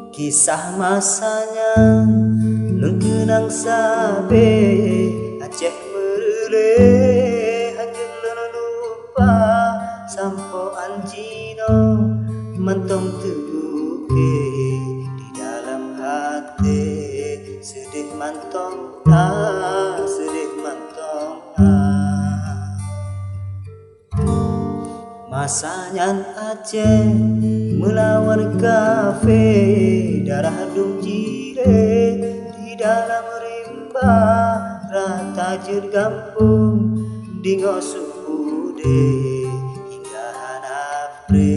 Kisah masanya lengkenang sabe Aceh merele hanyut lupa sampo anjino mentong tuke di dalam hati sedih mantong sedih mantong Masanya Aceh melawan kafe darah dum jire di dalam rimba rata jergampung dingo sude hingga hanapre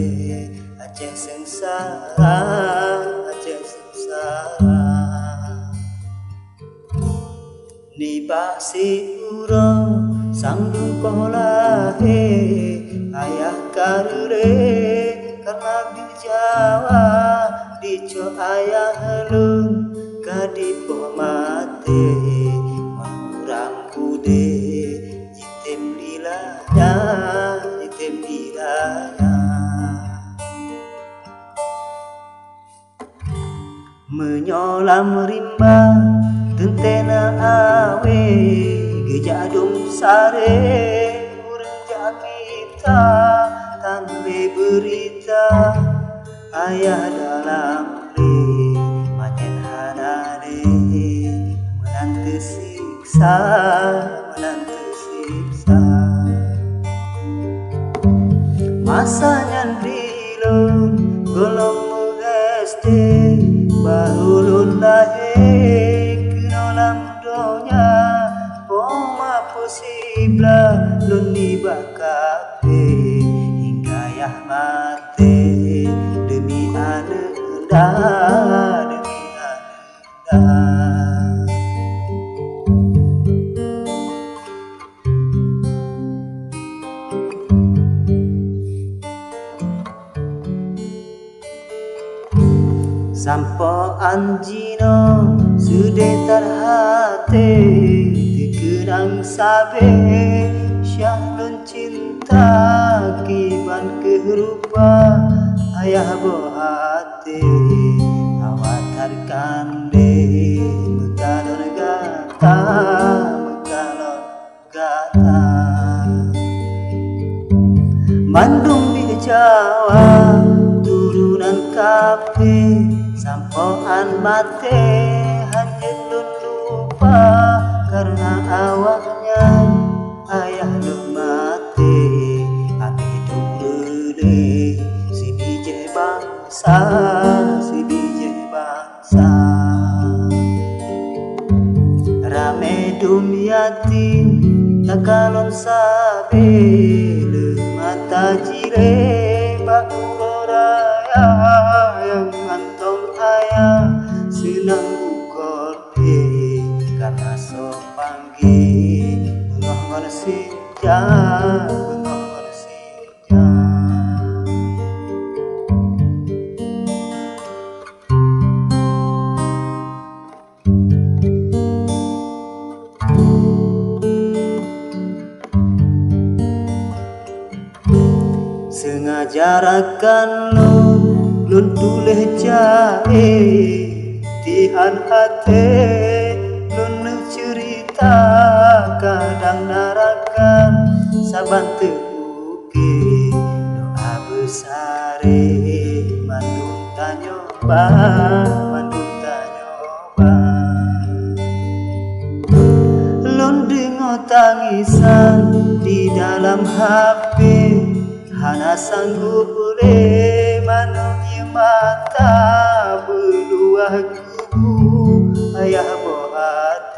Aceh sengsara Aceh sengsara Nibah si urang sanggung kolahe ayah karure karena di Jawa dico ayah lung kadipo mate mengurang bude jitim lilanya menyolam rimba tentena awe gejadung sare urang jakita tanpa berita ayah dalam le majen hanane menantu siksa masanya dilun golong mengeste bahulun lahe kenolam donya poma posibla lun dibakape hingga yah mate demi ananda sampo anjino sudah terhati dikenang sabe syahlun cinta kiban kerupa ayah bohate awatarkan deh megalon gata Mandung di Jawa turunan kape sampoan mate hanyut lupa karena awaknya ayah lu mate ape dumrele si bijeh bangsa rame dum yatim takalon sabe le mata jire bau raya yang ngantong ayah senang bukor karena so panggil bengong senja sengaja rakan lun tuleh jae tihan hate lun cerita kadang narakan saban tebuke doa besare mandung tanyoba lun dengo tangisan di dalam HP hana sanggup boleh manunya mata beluah kubu ayah bohat